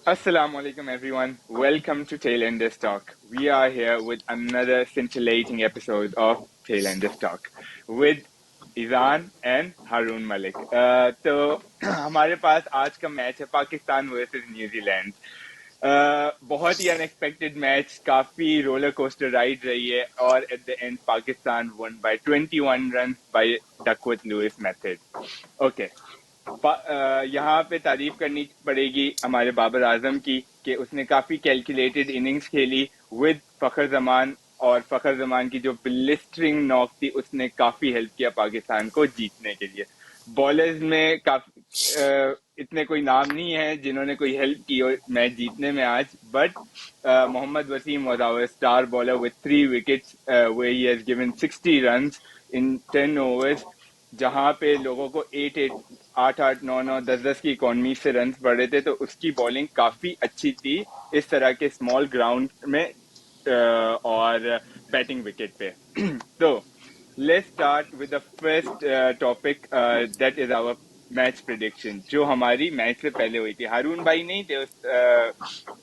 Assalamu alaikum, everyone. Welcome to Tailenders Talk. We are here with another scintillating episode of Tailenders Talk with Izaan and Haroon Malik. तो हमारे पास आज का match है Pakistan versus New Zealand. बहुत ही unexpected match, काफी roller coaster ride रही है और at the end Pakistan one by 21 run by Duckworth Louis method. Okay, यहाँ पे तारीफ करनी पड़ेगी हमारे बाबर आजम की कि उसने काफी कैलकुलेटेड इनिंग्स खेली विद फखर जमान, और फखर जमान की जो ब्लिस्टरिंग नॉक थी उसने काफी हेल्प किया पाकिस्तान को जीतने के लिए। बॉलर्स में काफी इतने कोई नाम नहीं है जिन्होंने कोई हेल्प की हो मैच जीतने में आज, but Mohammad Wasim was our star bowler with 3 wickets where he has given 60 runs in 10 overs, जहां पे लोगों को 8-8, 9-9, 10-10 की इकोनॉमी से रन पड़ रहे थे। तो उसकी बॉलिंग काफी अच्छी थी इस तरह के स्मॉल ग्राउंड में और बैटिंग विकेट पे। तो let's start with the first topic, that is our match prediction, जो हमारी मैच से पहले हुई थी। हारून भाई नहीं थे उस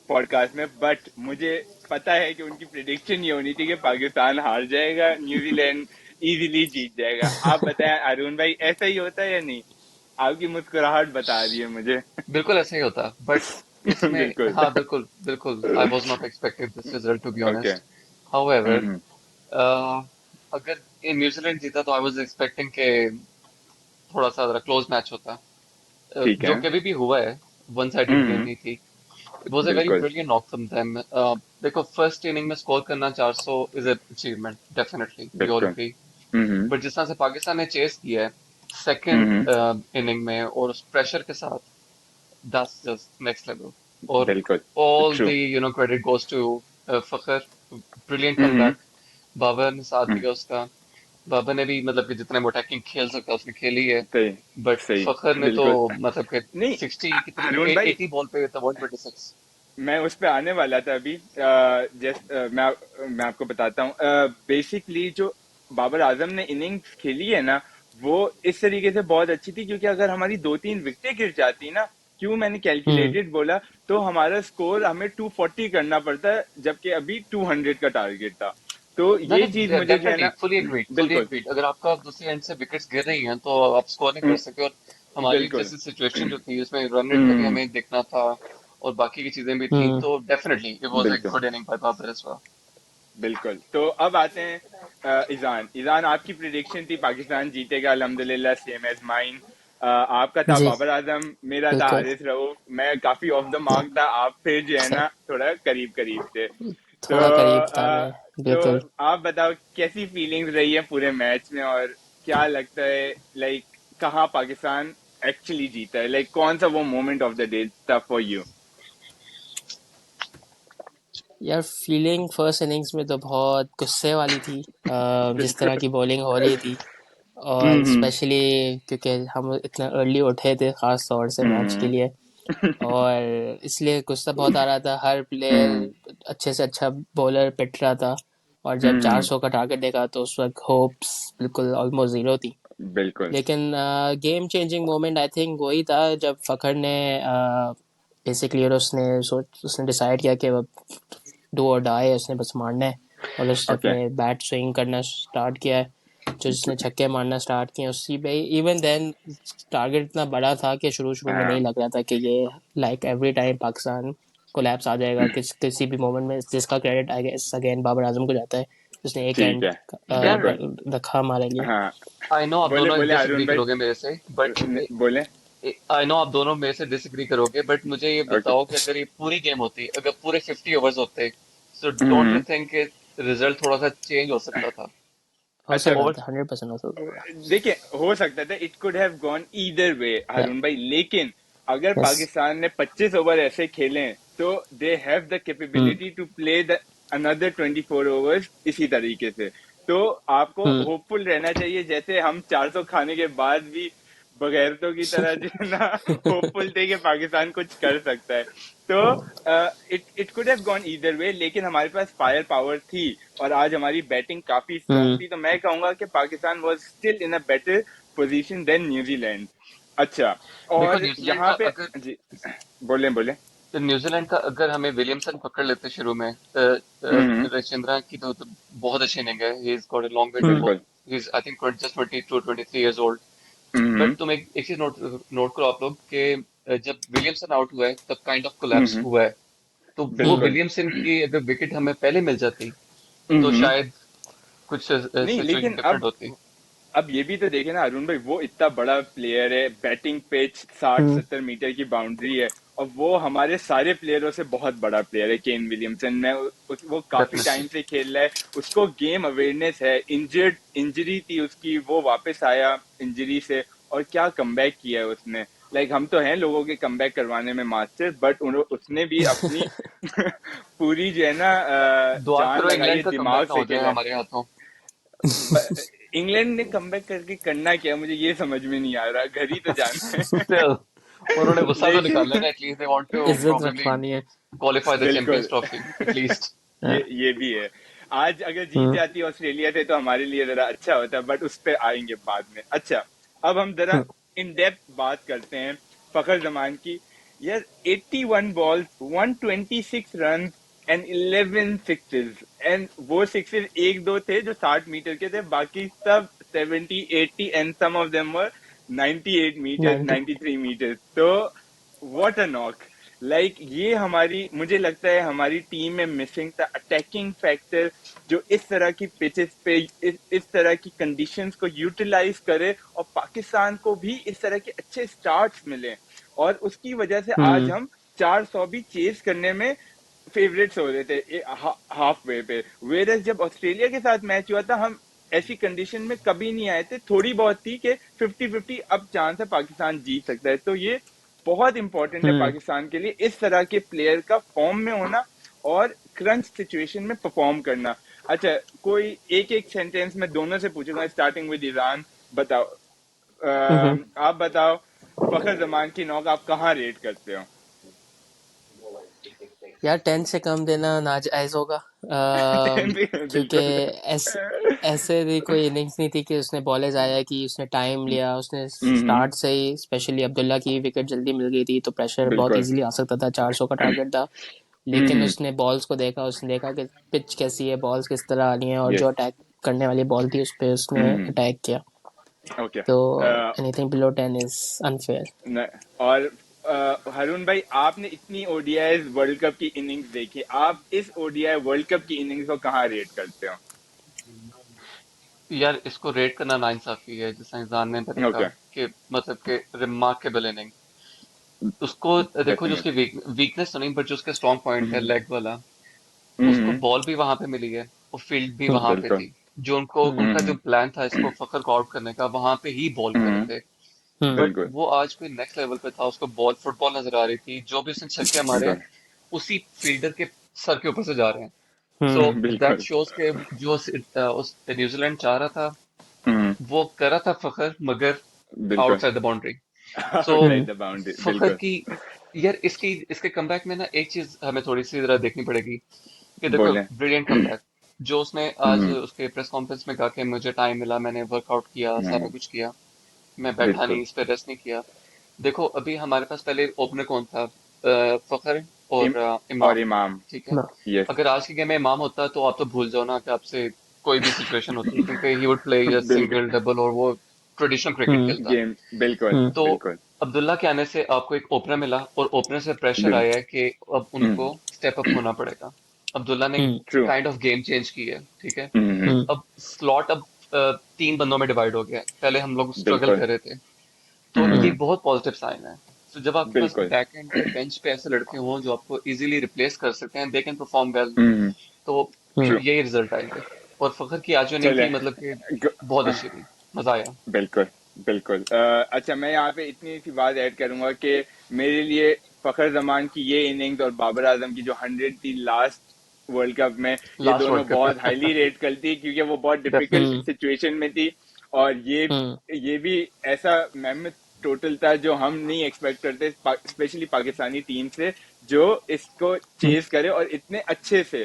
पॉडकास्ट में, बट मुझे पता है कि उनकी प्रिडिक्शन ये होनी थी कि पाकिस्तान हार जाएगा, न्यूजीलैंड इजीली जीत जाएगा। आप बताएं हारून भाई, ऐसा ही होता है या नहीं? आपकी मुस्कुराहट बता रही है मुझे। बिल्कुल ऐसा ही होता, बट इसमें बिल्कुल। हाँ बिल्कुल बिल्कुल I was not expected this result to be okay. Honest. However अगर ये न्यूजीलैंड जीता तो आई वॉज एक्सपेक्टिंग के थोड़ा सा जरा क्लोज मैच होता। ठीक जो है। कभी भी हुआ है, वन साइडेड गेम नहीं थी। इट वॉज अ वेरी बिल्कुल। Brilliant knock from them. देखो, फर्स्ट इनिंग में स्कोर करना 400 is a achievement, definitely we all बिल्कुल। एग्री। हम्म। बट जिस तरह से पाकिस्तान ने चेस किया है हम्म। सेकंड इनिंग में और उस प्रेशर के साथ, that's just next level. Or बिल्कुल। all true. the credit goes to Fakhar, brilliant hmm. comeback. Babar ने साथ दिया उसका। बाबर ने भी मतलब कि जितने वो अटैकिंग खेल सकता है उसने खेली है। सही। बट सही। फखर ने तो बिल्कुल। मतलब कि नहीं 60 कितनी हारून भाई, 80 बॉल पे था 126। मैं उस पे आने वाला था अभी। मैं आपको बताता हूँ। बेसिकली जो बाबर आजम ने इनिंग्स खेली है ना, वो इस तरीके से बहुत अच्छी थी, क्योंकि अगर हमारी 2-3 विकेटें गिर जाती ना, क्यों मैंने हम्म। कैलकुलेटेड बोला, तो हमारा स्कोर हमें 240 करना पड़ता है, जबकि अभी 200 का टारगेट था। तो ना ये चीज ना, मुझे जो है डेफिनेटली ना। फुली एग्रीड फुली बिल्कुल। एग्रीड। अगर आपका दूसरे एंड से विकेट्स गिर रही हैं तो आप स्कोर नहीं कर हम्म, सकते। और हमारी बिल्कुल। जैसी सिचुएशन जो थी उसमें रन रेट का भी हम्म। हमें देखना था और बाकी की चीजें भी थी, हम्म। तो डेफिनेटली इट वाज अ बिल्कुल। Good inning by Babar as well. बिल्कुल। तो अब आते हैं ईजान। ईजान, आपकी प्रिडिक्शन थी पाकिस्तान जीतेगा, अल्हम्दुलिल्लाह सेम एज माइन। आपका था जी, बाबर आजम, मेरा था बिल्कुल। हारिस रऊफ। मैं काफी ऑफ द मार्क था, आप फिर जो है ना थोड़ा करीब करीब थे। तो थोड़ा करीब था मैं। तो बिल्कुल। आप बताओ कैसी फीलिंग्स रही है पूरे मैच में, और क्या लगता है, लाइक कहाँ पाकिस्तान एक्चुअली जीता है, लाइक कौन सा वो मोमेंट ऑफ द डे था फॉर यू? यार, फीलिंग फर्स्ट इनिंग्स में तो बहुत गुस्से वाली थी। जिस तरह बिल्कुल। की बॉलिंग हो रही थी, और हम्म। स्पेशली क्योंकि हम इतना अर्ली उठे थे ख़ास तौर से मैच के हम्म। लिए, और इसलिए गुस्सा बहुत आ रहा था। हर हम्म। प्लेयर अच्छे से अच्छा बॉलर पिट रहा था, और जब हम्म। 400 का टारगेट देखा तो उस वक्त होप्स बिल्कुल ऑलमोस्ट ज़ीरो थी। बिल्कुल। लेकिन game changing moment I think वही था जब फखर ने बेसिकली उसने डिसाइड किया कि डू और डाई उसने बस मारना है, और उसने ओके। अपने बैट स्विंग करना स्टार्ट किया है। जो जिसने छक्के मारना स्टार्ट किए उसी पे, इवन देन टारगेट इतना बड़ा था कि शुरू शुरू में नहीं हाँ। लग रहा था कि ये like every time Pakistan collapse आ जाएगा किसी भी मोमेंट में, जिसका credit I guess again Babar Azam को जाता है, जिसने एक ठीक एंड है। यार, बिल्कुल। रखा हमारे लिए। हाँ। आई नो आप बोले दोनों बोले डिसएग्री हारून भाई। करोगे मेरे से, बट बोले। आई नो आप दोनों मेरे से डिसएग्री करोगे, बट मुझे ये ओके। बताओ कि अगर ये पूरी गेम होती, अगर पूरे 50 ओवर्स होते, so don't you hmm. Think result थोड़ा सा चेंज हो सकता था? हो अच्छा, सकता ओवर था, 100% हो सकता था। देखिए हो सकता था, it could have gone either way Haroon भाई, लेकिन अगर यस। पाकिस्तान ने 25 ओवर ऐसे खेले तो they have the hmm. Capability to play the another 24 overs इसी तरीके से। तो आपको हम्म। होपफुल रहना चाहिए, जैसे हम 400 खाने के बाद भी बगैरतों की तरह जो है ना होपफुल थे कि पाकिस्तान कुछ कर सकता है। तो it it could have gone either वे, लेकिन हमारे पास फायर पावर थी और आज हमारी बैटिंग काफी स्ट्रांग हम्म। थी, तो मैं कहूंगा कि Pakistan was still in a better position than New Zealand. अच्छा, देखो और न्यूजीलैंड यहाँ का पे अगर जी, बोले बोले। न्यूजीलैंड का अगर हमें विलियमसन पकड़ लेते शुरू में हम्म। रविचंद्रन की तो बहुत अच्छी इनिंग है, he is got a long way to go, बिल्कुल। He is I think just 22-23 years old. Hmm. But तुम एक चीज नोट नोट करो आप लोग कि जब विलियमसन आउट हुआ है तब काइंड ऑफ कोलैप्स हम्म। हुआ है। तो वो हम्म बिल्कुल। विलियमसन की अगर विकेट हमें पहले मिल जाती तो हम्म। शायद कुछ नहीं, सिचुएशन लेकिन डिफरेंट अब होती। अब ये भी तो देखे ना अरुण भाई, वो इतना बड़ा प्लेयर है, बैटिंग पिच साठ हम्म सत्तर मीटर की बाउंड्री है, और वो हमारे सारे प्लेयरों से बहुत बड़ा प्लेयर है। केन विलियमसन ने वो काफी डेफिनेटली। टाइम से खेल रहा है, उसको गेम अवेयरनेस है। इंजरी थी उसकी, वो वापस आया इंजरी से, और क्या कमबैक किया है उसने। लाइक हम तो हैं लोगों के कमबैक करवाने में मास्टर, बट उसने भी अपनी पूरी जो है ना दुआ जान करो लगाई इंग्लैंड है, का दिमाग कमबैक ना से हो जाए खेला है। हमारे हाथों। इंग्लैंड ने कमबैक करके करना क्या, मुझे ये समझ में नहीं आ रहा, घर ही तो जाना है। Still, उन्होंने गुस्सा तो लेकिन निकालना है ना, एटलीस्ट दे वांट टू इज्जत प्रोबेबली रखवानी है। क्वालिफाई द चैंपियंस बिल्कुल। Trophy at least. हाँ, ये भी है। आज अगर जीत हम्म जाती ऑस्ट्रेलिया से तो हमारे लिए जरा अच्छा होता, बट उस पर आएंगे बाद में। अच्छा, अब हम जरा हम्म इन डेप्थ बात करते हैं फखर जमान की। यार, 81 balls, 126 run and 11 sixes, and वो सिक्सेस एक दो थे जो 60 मीटर के थे, बाकी सब 70 80, and some of them were 98 metres, 90 93 metres. तो व्हाट अ नॉक। लाइक ये हमारी, मुझे लगता है हमारी टीम में मिसिंग था अटैकिंग फैक्टर, जो इस तरह की पिचेस पे इस तरह की कंडीशंस को यूटिलाइज करे, और पाकिस्तान को भी इस तरह के अच्छे स्टार्ट्स मिले, और उसकी वजह से आज हम्म हम 400 भी चेज करने में फेवरेट्स हो रहे थे हाफ वे पे। वेरस जब ऑस्ट्रेलिया के साथ मैच हुआ था, हम ऐसी कंडीशन में कभी नहीं आए थे, थोड़ी बहुत थी कि 50-50 अब चांस है पाकिस्तान जीत सकता है। तो ये बहुत इंपॉर्टेंट है हम्म पाकिस्तान के लिए, इस तरह के प्लेयर का फॉर्म में होना और क्रंच सिचुएशन में परफॉर्म करना। अच्छा, कोई एक एक सेंटेंस में दोनों से पूछूंगा, स्टार्टिंग विद ईरान। बताओ, हम्म। आप बताओ, फखर जमान की नौक आप कहाँ रेट करते हो? यार 10 से कम देना नाजायज होगा, क्योंकि बिल्कुल। ऐस, ऐसे भी कोई इनिंग्स नहीं थी कि उसने बॉलेज आया कि उसने टाइम लिया, उसने हम्म। स्टार्ट से ही, स्पेशली अब्दुल्ला की विकेट जल्दी मिल गई थी तो प्रेशर बहुत बिल्कुल। इजीली आ सकता था, 400 का टारगेट था। लेकिन हम्म। उसने बॉल्स को देखा, उसने देखा कि पिच कैसी है, बॉल्स किस तरह आ रही हैं, और जो यस। अटैक करने वाली बॉल थी उस पर उसने अटैक किया। ओके। तो एनीथिंग बिलो 10 इज अनफेयर। और हरुण भाई, आपने इतनी ओडीआई वर्ल्ड कप की इनिंग्स देखी, आप इस ओडीआई वर्ल्ड कप की इनिंग्स को कहाँ रेट करते हो? यार इसको रेट करना नाइंसाफी है, जैसा इंसान ने पहले कहा ओके। कि मतलब कि रिमार्केबल इनिंग। उसको देखो, जो उसकी डेफिनेटली। वीकनेस तो नहीं, बट जो उसका स्ट्रॉन्ग पॉइंट है लेग वाला, उसको हम्म। बॉल भी वहां पे मिली है और फील्ड भी वहां पे बिल्कुल। थी। जो उनको उनका जो हम्म। प्लान था इसको फखर को आउट करने का, वहां पे ही बॉल करे हम्म। थे। हम्म बट बिल्कुल। वो आज कोई नेक्स्ट लेवल पे था, उसको बॉल फुटबॉल नजर आ रही थी, जो भी उसने छक्के मारे बिल्कुल। हैं उसी फील्डर के सर के ऊपर से जा रहे हैं। सो हम्म दैट बिल्कुल। शोज के जो उस न्यूजीलैंड चाह रहा था हम्म। वो करा था फखर, मगर बिल्कुल। Outside the boundary. So outside the boundary, Fakhar बिल्कुल। की, यार इसके कमबैक में ना एक चीज हमें थोड़ी सी जरा देखनी पड़ेगी कि देखो, बोले। ब्रिलियंट कमबैक जो उसने आज हम्म। उसके प्रेस कॉन्फ्रेंस में कहा कि मुझे टाइम मिला, मैंने वर्कआउट किया, सारा हम्म। कुछ किया, मैं बैठा बिल्कुल। नहीं, इस पे रेस्ट नहीं किया। देखो अभी हमारे पास पहले ओपनर कौन था? फखर इम, और और इमाम। इमाम। ठीक है। ना यस। अगर आज की गेम में इमाम होता तो आप तो भूल जाओ ना कि आपसे कोई भी सिचुएशन होती, क्योंकि ही वुड प्ले या बिल्कुल। सिंगल डबल और वो ट्रेडिशनल क्रिकेट हम्म खेलता। गेम। बिल्कुल। हम्म तो बिल्कुल। अब्दुल्ला के आने से आपको एक ओपनर मिला और ओपनर से प्रेशर बिल आया है कि अब उनको स्टेप अप होना पड़ेगा। अब्दुल्ला ने hmm true. Kind of game change की है, ठीक है। हम्म अब स्लॉट अब तीन बंदों में डिवाइड हो गया है, पहले हम लोग स्ट्रगल बिल्कुल। कर रहे थे। तो ये हम्म बहुत पॉजिटिव साइन है। तो जब आपके पास बिल्कुल। बैक एंड पे बेंच पे ऐसे लड़के हों जो आपको इजीली रिप्लेस कर सकते हैं, दे कैन परफॉर्म वेल, तो हम्म ट्रू। यही रिजल्ट आएंगे। और फखर की आज जो इनिंग चले। थी, मतलब कि बहुत अच्छी थी, मजा आया। बिल्कुल। बिल्कुल। अच्छा, मैं यहाँ पे इतनी सी बात ऐड करूंगा कि मेरे लिए फखर जमान की ये इनिंग्स और बाबर आजम की जो 100 थी लास्ट वर्ल्ड कप में, ये लास्ट दोनों वर्ल्ड कप बहुत में। हाईली रेट करती है, क्योंकि वो बहुत डिफिकल्ट हम्म सिचुएशन में थी। और हम्म ये भी ऐसा मेहनत टोटल था जो हम नहीं एक्सपेक्ट करते, स्पेशली पाकिस्तानी टीम से, जो इसको चेज करे और इतने अच्छे से।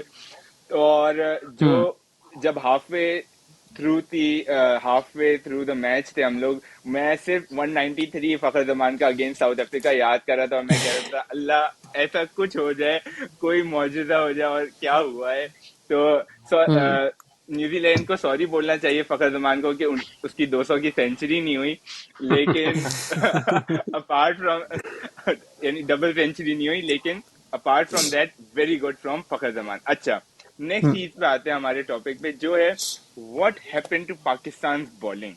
और जो हम्म जब halfway through the half way through the match थे हम लोग। मैं सिर्फ 193 फखर जमान का अगेंस्ट साउथ अफ्रीका याद कर रहा था, और मैं कह रहा था अल्लाह ऐसा कुछ हो जाए, कोई मौजूदा हो जाए, और क्या हुआ है। तो हम्म न्यूजीलैंड को सॉरी बोलना चाहिए फखर जमान को कि उसकी 200 की सेंचुरी नहीं हुई, लेकिन अपार्ट फ्रॉम यानी डबल सेंचुरी नहीं हुई, लेकिन apart from that very good from Fakhar Zaman. अच्छा, नेक्स्ट हम्म चीज पे आते हैं हमारे टॉपिक पे, जो है what happened to Pakistan bowling.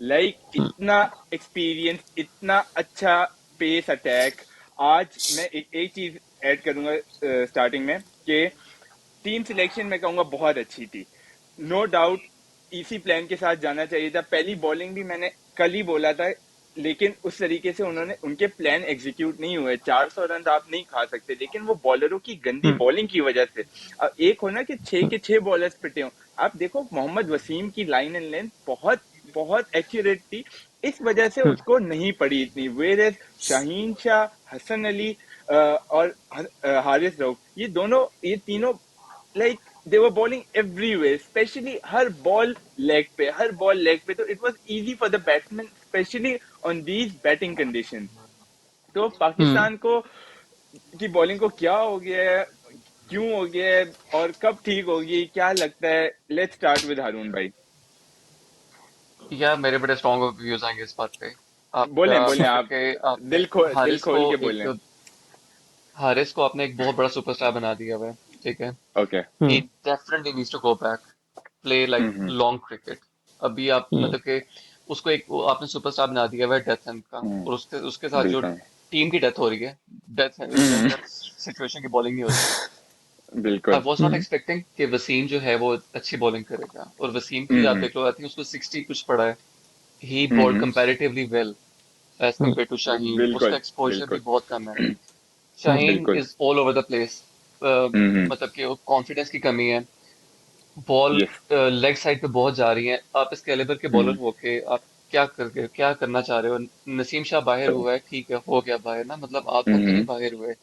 Like इतना एक्सपीरियंस, इतना अच्छा पेस अटैक। आज मैं एक चीज ऐड करूंगा स्टार्टिंग में, कि टीम सिलेक्शन मैं कहूंगा बहुत अच्छी थी, नो डाउट। इसी प्लान के साथ जाना चाहिए था। पहली बॉलिंग भी मैंने कल ही बोला था, लेकिन उस तरीके से उन्होंने उनके प्लान एग्जीक्यूट नहीं हुए। 400 रन आप नहीं खा सकते, लेकिन वो बॉलरों की गंदी हम्म बॉलिंग की वजह से। अब एक हो ना कि 6 के 6 बॉलर्स पिटे हो। आप देखो मोहम्मद वसीम की लाइन एंड लेंथ बहुत बहुत एक्यूरेट थी, इस वजह से हम्म उसको नहीं पड़ी इतनी। वेयर शाहीन शाह, हसन अली और हारिस रऊफ, ये तीनों like they were bowling everywhere, specially her ball leg पे। तो it was easy for the batsman, specially on these batting condition. तो हम्म पाकिस्तान को की बॉलिंग को क्या हो गया है, क्यों हो गया है, और कब ठीक होगी, क्या लगता है? लेट्स स्टार्ट विद हारून भाई। या मेरे बड़े स्ट्रॉन्ग व्यूज आएंगे इस बात पे। आपका बोलें बोलें मतलब आप, कि आपने दिल खोल के बोलें। हारिस को आपने एक बहुत बड़ा सुपरस्टार बना दिया हुआ है, ठीक है। Okay. He hmm definitely needs to go back, play like hmm long cricket. अभी आप हम्म मतलब कि उसको एक आपने सुपरस्टार बना दिया हुआ है डेथ एंड का, हम्म, और उसके उसके साथ जो बिल्कुल। टीम की डेथ हो रही है, हम्म, डेथ सिचुएशन की बॉलिंग नहीं हो रही है। आई बिल्कुल। वॉज नॉट हम्म एक्सपेक्टिंग कि वसीम जो है वो अच्छी बॉलिंग करेगा, और वसीम की आप हम्म देख लो, आई थिंक उसको 60 कुछ पड़ा है। He bowled hmm, comparatively well as hmm compare to Shaheen. उसका बिल्कुल एक्सपोजर भी बिल्कुल बहुत कम है। हम्म शाहीन बिल्कुल। Is all over the place. Hmm, मतलब कि वो कॉन्फिडेंस की कमी है। Ball yes. लेग साइड पे बहुत जा रही है। आप इस कैलिबर के बॉलर हम्म, होके आप क्या करना चाह रहे हो? नसीम शाह बाहर हुआ है, ठीक है, हो गया बाहर ना, मतलब आप तक नहीं हम्म बाहर हुए।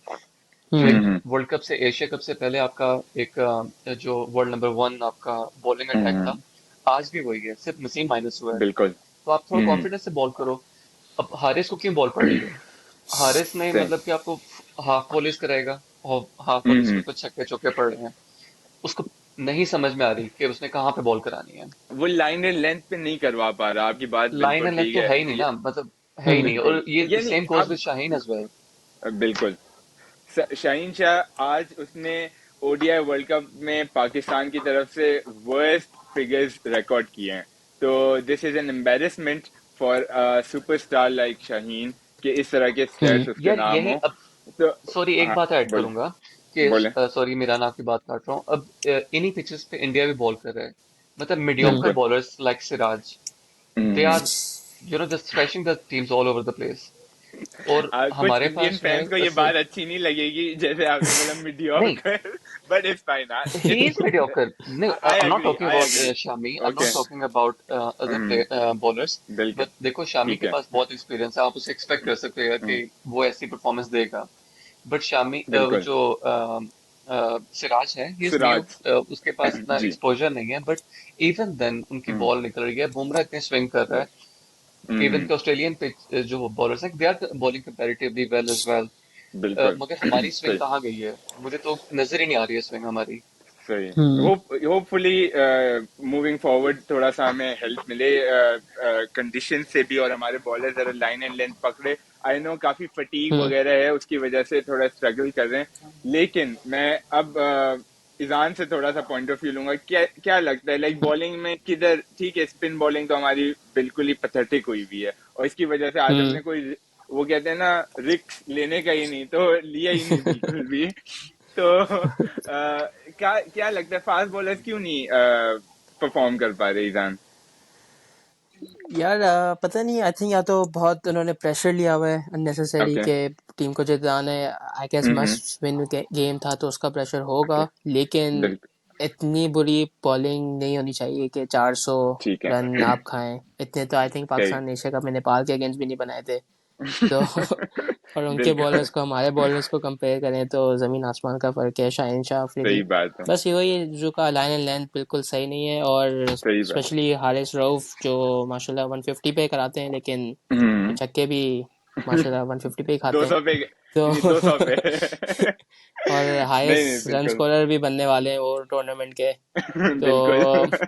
जो एक हम्म वर्ल्ड कप से, एशिया कप से पहले आपका एक जो वर्ल्ड नंबर वन आपका बॉलिंग अटैक था, हम्म, आज भी वही है, सिर्फ नसीम माइनस हुआ है। बिल्कुल। तो आप थोड़ा कॉन्फिडेंस से बॉल करो। अब हारिस को क्यों बॉल पड़ रही है? हारिस ने सही। मतलब कि आपको हाफ वॉलीज कराएगा, और हाफ वॉलीज पे हम्म, कुछ छक्के चौके पड़ रहे हैं। उसको नहीं समझ में आ रही कि उसने कहाँ पे बॉल करानी है। वो लाइन एंड लेंथ पे नहीं करवा पा रहा, आपकी बात लाइन बिल्कुल एंड लेंथ ठीक तो है। है ही नहीं ना, मतलब है ही नहीं। हम्म और ये यानी सेम गोज अब विद शाहीन एज वेल। बिल्कुल। शाहीन शाह आज उसने ओडीआई वर्ल्ड कप में पाकिस्तान की तरफ से वर्स्ट फिगर्स रिकॉर्ड किए हैं। तो this is an embarrassment for superstar like Shaheen, कि इस तरह के हम्म स्टैट्स उसके यार नाम यही हो। अब, तो सॉरी एक हाँ, बात ऐड बोले करूंगा कि बोले। सॉरी मीरान, आपकी बात काट रहा हूँ। अब इन्हीं पिचेस पे इंडिया भी बॉल कर रहा है। मतलब हम्म मीडियोकर बिल्कुल। Bowlers like Siraj, they hmm, are just thrashing the teams all over the place. और कुछ हमारे इंडियन पास जो है फैंस को ये बात अच्छी नहीं लगेगी, जैसे आपने बोला नहीं, mediocre, but it's fine. he is mediocre. No, I I'm not agree, talking I about agree. Shami. I'm not okay. talking about other bowlers. बिल्कुल। But देखो शामी ठीक के है। पास बहुत एक्सपीरियंस है, आप उसे एक्सपेक्ट कर सकते हैं कि वो ऐसी परफॉर्मेंस देगा। बट शामी बिल्कुल। जो सिराज है, ही इज न्यू। सिराज। उसके पास इतना जी। एक्सपोजर नहीं है, बट इवन देन उनकी हम्म बॉल निकल रही है। बुमराह इतने स्विंग कर रहा है। इवन हम्म, के ऑस्ट्रेलियन पिच जो बॉलर्स हैं, they are bowling comparatively well as well. बिल्कुल। मगर हमारी स्विंग सही। कहाँ गई है? मुझे तो नजर ही नहीं आ रही है स्विंग हमारी। सही। हम्म होपफुली मूविंग फॉरवर्ड थोड़ा सा हमें हेल्प मिले कंडीशन से भी, और हमारे बॉलर जरा लाइन एंड लेंथ पकड़े। आई नो काफी फटीग हम्म वगैरह है, उसकी वजह से थोड़ा स्ट्रगल कर रहे हैं। लेकिन मैं अब ईजान से थोड़ा सा पॉइंट ऑफ व्यू लूंगा। क्या क्या लगता है, लाइक बॉलिंग में किधर ठीक है? स्पिन बॉलिंग तो हमारी बिल्कुल ही पथेटिक हुई हुई है, और इसकी वजह से आज हम्म हमने कोई, वो कहते हैं ना, रिक्स लेने का ही नहीं, तो लिया ही नहीं बिल्कुल भी। तो क्या क्या लगता है, फास्ट बॉलर्स क्यों नहीं परफॉर्म कर पा रहे ईजान? यार पता नहीं, आई थिंक या तो बहुत उन्होंने प्रेशर लिया हुआ है अननेसेसरी ओके। के टीम को जिताना है। I guess hmm, must win game था तो उसका प्रेशर होगा, ओके। लेकिन बिल्कुल। इतनी बुरी बॉलिंग नहीं होनी चाहिए कि 400 ठीक है। रन आप खाएं। इतने तो आई थिंक सही। पाकिस्तान एशिया कप में नेपाल के अगेंस्ट भी नहीं बनाए थे। तो और उनके बिल्कुल बॉलर्स को हमारे बॉलर्स को कंपेयर करें तो ज़मीन आसमान का फ़र्क है। शाहीन शाह सही अफरीदी, बात है। बस ये वही जो का लाइन एंड लेंथ बिल्कुल सही नहीं है, और सही बात। स्पेशली हारिस रऊफ जो माशाल्लाह 150 पे कराते हैं, लेकिन हम्म। छक्के भी माशाल्लाह 150 पे ही खाते दो हैं। सौ पे, तो नहीं 200 पे। और नहीं नहीं हाईएस्ट रन बिल्कुल। स्कोरर भी बनने वाले हैं वो टूर्नामेंट के। तो बिल्कुल।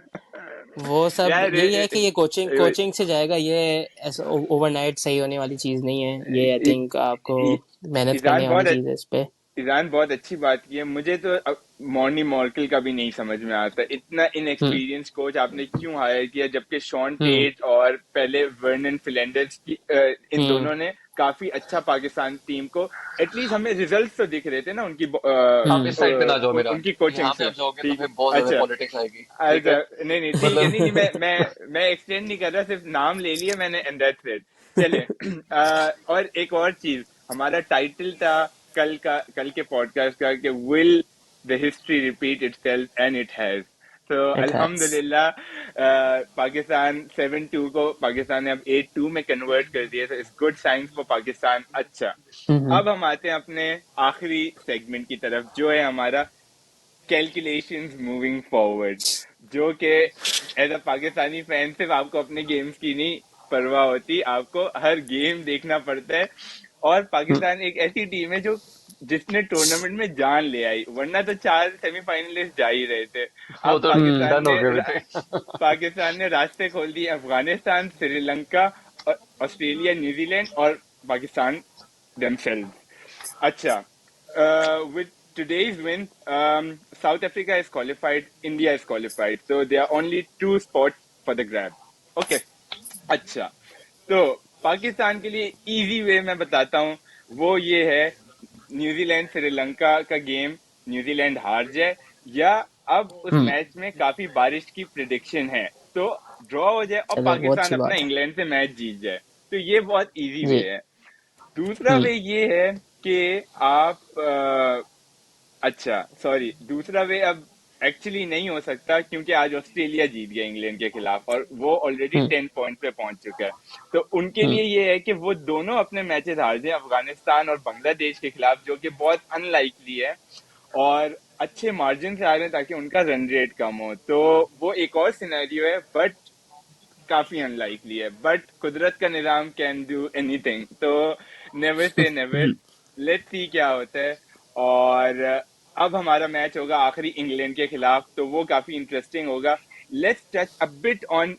वो सब यार यही है कि ये कोचिंग कोचिंग से जाएगा, ये ऐसा ओवरनाइट सही होने वाली चीज़ नहीं है। ये आई थिंक आपको मेहनत ईजान करने वाली बहुत चीज़ है इस पे। ईजान बहुत अच्छी बात की है। मुझे तो मॉर्नी मॉर्कल का भी नहीं समझ में आता, इतना हम्म इनएक्सपीरियंस कोच आपने क्यों हायर किया, जबकि शॉन हम्म टेट और पहले वर्नन फिलेंडर्स की इन हम्म दोनों ने काफी अच्छा पाकिस्तान टीम को, एटलीस्ट हमें रिजल्ट्स तो दिख रहे थे ना उनकी आप इस साइड पे ना जाओ मेरा, उनकी कोचिंग यहाँ पे से। आप जाओगे तो ठीक। फिर बहुत ज्यादा अच्छा। पॉलिटिक्स आएगी, ठीक है? अच्छा नहीं नहीं ठीक है, नहीं नहीं मतलब मैं एक्सटेंड नहीं कर रहा, सिर्फ नाम ले लिया मैंने एंड दैट्स इट। चलिए। और एक और चीज, हमारा टाइटल था कल के पॉडकास्ट का कि will the history repeat itself, and it has. तो इट हैज। अल्हम्दुलिल्लाह पाकिस्तान 7-2 को पाकिस्तान ने अब 8-2 में कन्वर्ट कर दिया, तो it's good science for Pakistan. अच्छा, हम्म अब हम आते हैं अपने आखिरी सेगमेंट की तरफ, जो है हमारा कैलकुलेशंस मूविंग फॉरवर्ड, जो कि एज अ पाकिस्तानी फैन सिर्फ आपको अपने गेम्स की नहीं परवाह होती, आपको हर गेम देखना पड़ता है। और हम्म पाकिस्तान एक ऐसी टीम है जो जिसने टूर्नामेंट में जान ले आई, वरना तो 4 सेमीफाइनलिस्ट जा ही रहे थे। वो अब तो डन हो गए बेटे। पाकिस्तान ने रास्ते खोल दिए, अफगानिस्तान, श्रीलंका, ऑस्ट्रेलिया, न्यूजीलैंड और Pakistan themselves. Acha, with today's win, South Africa is qualified, India is qualified. So there are only two spots for the grab. Okay. अच्छा, तो पाकिस्तान के लिए इजी वे मैं बताता हूँ, वो ये है, न्यूजीलैंड श्रीलंका का गेम न्यूजीलैंड हार जाए, या अब उस हम्म मैच में काफी बारिश की प्रिडिक्शन है, तो ड्रॉ हो जाए और चलो वो पाकिस्तान अच्छी अपना बात है इंग्लैंड से मैच जीत जाए। तो ये बहुत इजी जी। वे है। दूसरा हम्म वे ये है कि आप अच्छा सॉरी, दूसरा वे अब एक्चुअली नहीं हो सकता, क्योंकि आज ऑस्ट्रेलिया जीत गया इंग्लैंड के खिलाफ और वो ऑलरेडी हम्म 10 पॉइंट पे पहुंच चुका है। तो उनके हम्म लिए ये है कि वो दोनों अपने मैचेस हार जाए, अफगानिस्तान और बांग्लादेश के खिलाफ, जो कि बहुत अनलाइकली है, और अच्छे मार्जिन से आ रहे हैं ताकि उनका रन रेट कम हो। तो वो एक और सिनेरियो है, बट काफी अनलाइकली है, बट कुदरत का निजाम कैन डू एनीथिंग, तो never say never. Let's see क्या होता है। और अब हमारा मैच होगा आखिरी इंग्लैंड के खिलाफ, तो वो काफी इंटरेस्टिंग होगा। Let's touch a bit on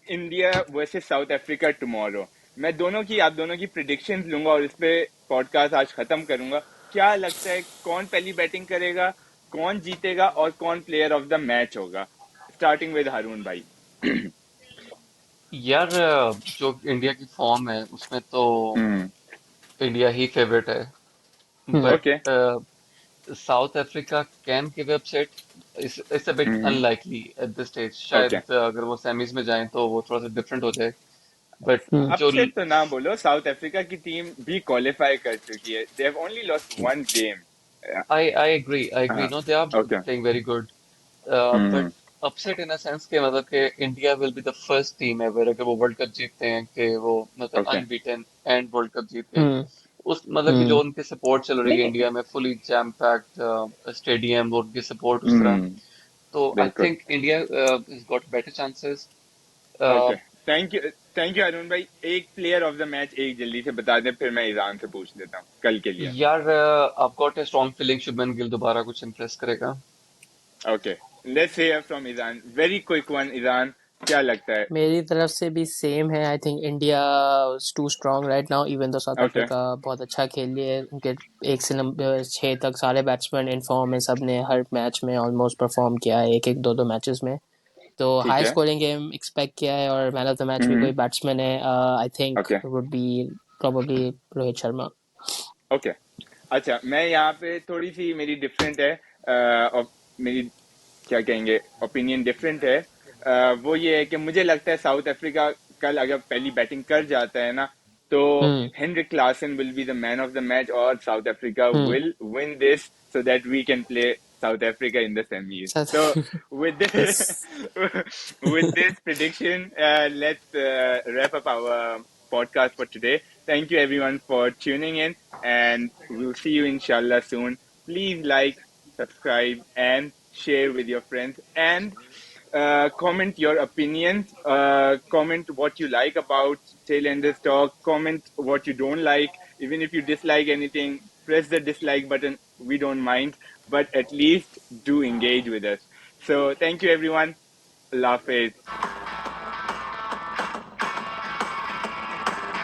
India versus south Africa tomorrow. मैं दोनों की, आप दोनों की प्रिडिक्शंस लूंगा और इस पे पॉडकास्ट आज खत्म करूंगा। क्या लगता है कौन पहली बैटिंग करेगा, कौन जीतेगा और कौन प्लेयर ऑफ द मैच होगा? स्टार्टिंग विद हारून भाई। यार जो इंडिया की फॉर्म है उसमें तो हम्म। इंडिया ही फेवरेट है, hmm okay. But South Africa can give upset, it's a bit hmm. Unlikely at this stage. Okay. शायद अगर वो सेमीज में जाएं तो वो थोड़ा सा डिफरेंट हो जाए, बट हम्म जो अपसेट तो ना बोलो, साउथ अफ्रीका की टीम भी क्वालिफाई कर चुकी है, they have only lost one game. I agree हाँ। No they are okay. Playing very good, but hmm. Upset in a sense के मतलब कि India will be the first team ever अगर वो वर्ल्ड कप जीतते हैं कि वो मतलब okay. Unbeaten and world cup जीत गए। हम्म उस मतलब कि जो हम्म उनकी सपोर्ट चल रही है नहीं। इंडिया में, फुली जैम पैक्ड स्टेडियम, और उनकी सपोर्ट उस तरह, हम्म। तो आई बिल्कुल। Think India is got better chances. Okay. Thank you. Thank you Arun भाई। एक प्लेयर ऑफ द मैच एक जल्दी से बता दें, फिर मैं ईरान से पूछ लेता हूँ कल के लिए। यार I've got a strong feeling Shubman Gill दोबारा कुछ इम्प्रेस करेगा। Okay, let's hear from Iran, very quick one. Iran, क्या लगता है? मेरी तरफ से भी सेम है। I think India is too strong right now, even though South okay. Africa बहुत अच्छा खेल रही है। उनके 1 से 6 तक सारे बैट्समैन इन फॉर्म है, सब ने हर मैच में ऑलमोस्ट परफॉर्म किया है, एक एक दो दो मैचेस में। तो ठीक हाई है। स्कोरिंग गेम एक्सपेक्ट किया है, और मैन ऑफ द मैच भी कोई बैट्समैन है, I think okay. Would be probably Rohit Sharma. Okay. अच्छा, मैं यहाँ पे थोड़ी सी मेरी डिफरेंट है, और मेरी क्या कहेंगे ओपिनियन डिफरेंट है। वो ये है कि मुझे लगता है साउथ अफ्रीका कल अगर पहली बैटिंग कर जाता है ना, तो hmm Heinrich Klaasen will be the man of the match, और South Africa hmm will win this, so that we can play South Africa in the semis. So with this yes with this prediction, let's wrap up our podcast for today. Thank you everyone for tuning in, and we'll see you inshallah soon. Please like, subscribe, and share with your friends, and comment your opinions. Comment what you like about Tailenders Talk. Comment what you don't like. Even if you dislike anything, press the dislike button. We don't mind, but at least do engage with us. So thank you everyone. Allah Hafiz.